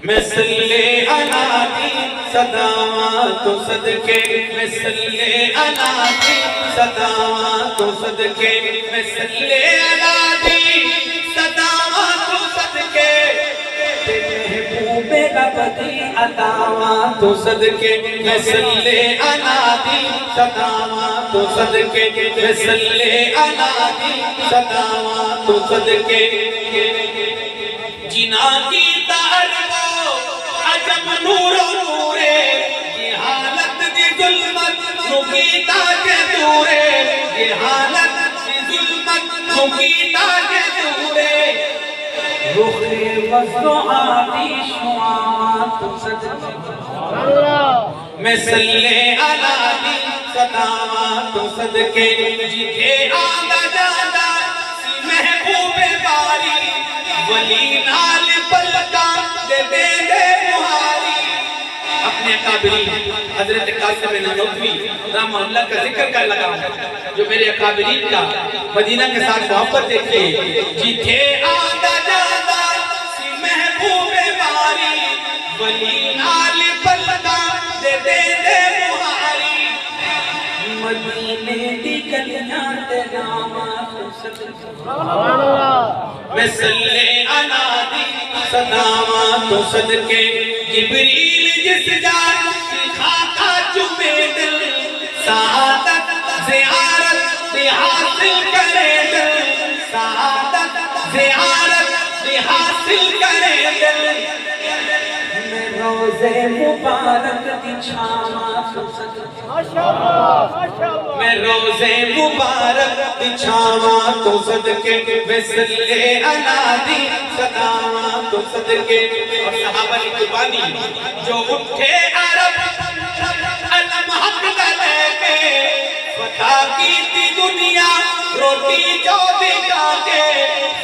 میں صلی علی دی صداواں تو صدقے میں صلی علی دی صداواں تو صدقے میں صلی علی دی صداواں تو صدقے محبوب رب دی عطاواں تو صدقے میں صلی علی دی صداواں تو صدقے میں صلی علی دی صداواں تو صدقے جنا کی عجب نور و نورے یہ حالت دی ظلمت نکیتا کے دورے یہ حالت دی ظلمت نکیتا کے دورے رخ وزد و آتش معامات صدقے میں صلی علی دی صداواں تو صدقے جتھے آندا جاندہ سی محبوب باری ولی نال پلکا دے دے دے اپنے اکابرین حضرت قاسم نانوتوی رحمہ اللہ کا ذکر کر لگا جو میرے اکابرین کا مدینہ کے ساتھ محبت دیکھے جتھے آندا جاندہ سی محبوب باری ولی نال پلکا دے دے دے مہاری مدینے دی گلیاں تے نامات میں صلی علی دی صداواں تو صدقے جبریل جس جان سکھاتا چومے دل سعادت زیارت بھی حاصل کرے دل سعادت زیارت بھی حاصل کرے دل میں روزے مبارک دی چھاواں تو صدقے میں روزے مبارک دی چھاواں تو صدقے میں صلی علی دی صداواں تو صدقے اور صحابہ کی قربانی جو اٹھے عرب علم حق لے کے فتح کی تھی دنیا روٹی جو دکھا کے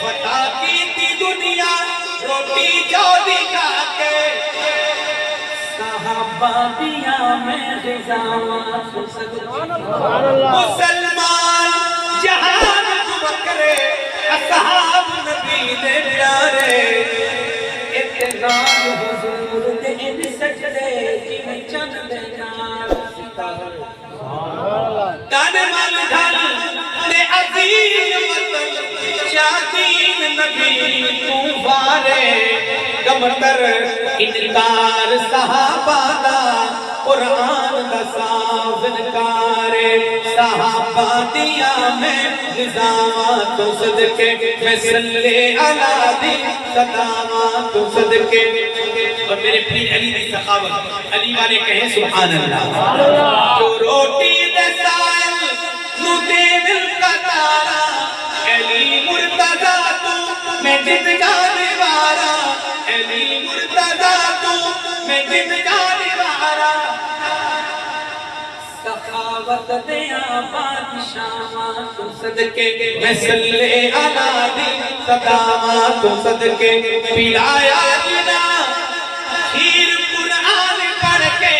فتح کی تھی دنیا روٹی جو دکھا کے صحابہ دیا میں غزاواں تو صدقے مسلمان جہان کو کرے اصحاب نبی دے پیارے اتنان حضور دے ان سجدے کی چند دے نال تن من دھل دے عظیم وطن شادین نبی تو وارے کمتر انکار صحابہ دا قرآن دا صاف انکارے صحابہ دیا میں غزاواں تو صدقے میں صلی علی دی صداواں تو صدقے اور میرے پیر علی دی سخاوت علی والے کہیں سبحان اللہ جو روٹی دے سائل نو دے دل کا تارا علی مرتضی تو میں جت جانے وارا علی مرتضی تو میں جت جانے وارا سخاوت دیا بادشاہاں تو صدقے میں صلی علی دی صداواں تو صدقے پلایا جنا کھیر قرآن پڑھ کے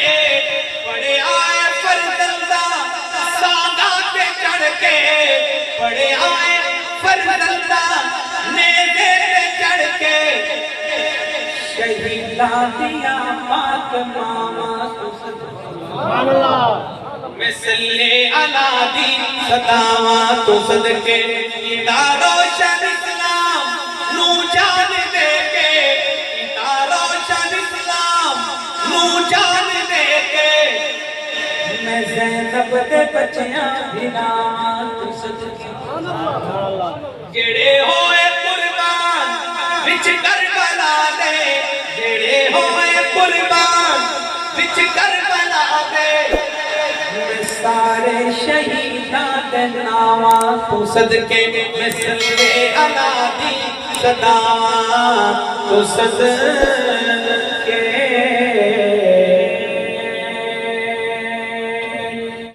پڑھے آئے فرزندہ سانگا پہ چڑھ کے پڑھے آئے فرزندہ نیزے پہ چڑھ کے شہیدہ دیا پاک ماما تو صدقے میں صلی علی دی صداواں تو صدقے روشن اسلام نو جان دے کے روشن اسلام نو جان دے کے میں زینب دے بچیاں بھیراواں تو صدقے جڑے ہوئے قربان وچ کربلا دے جڑے ہوئے قربان وچ کربلا دے سارے شہیدان دے ناماں تو صدقے میں صلی علی دی صداواں تو صدقے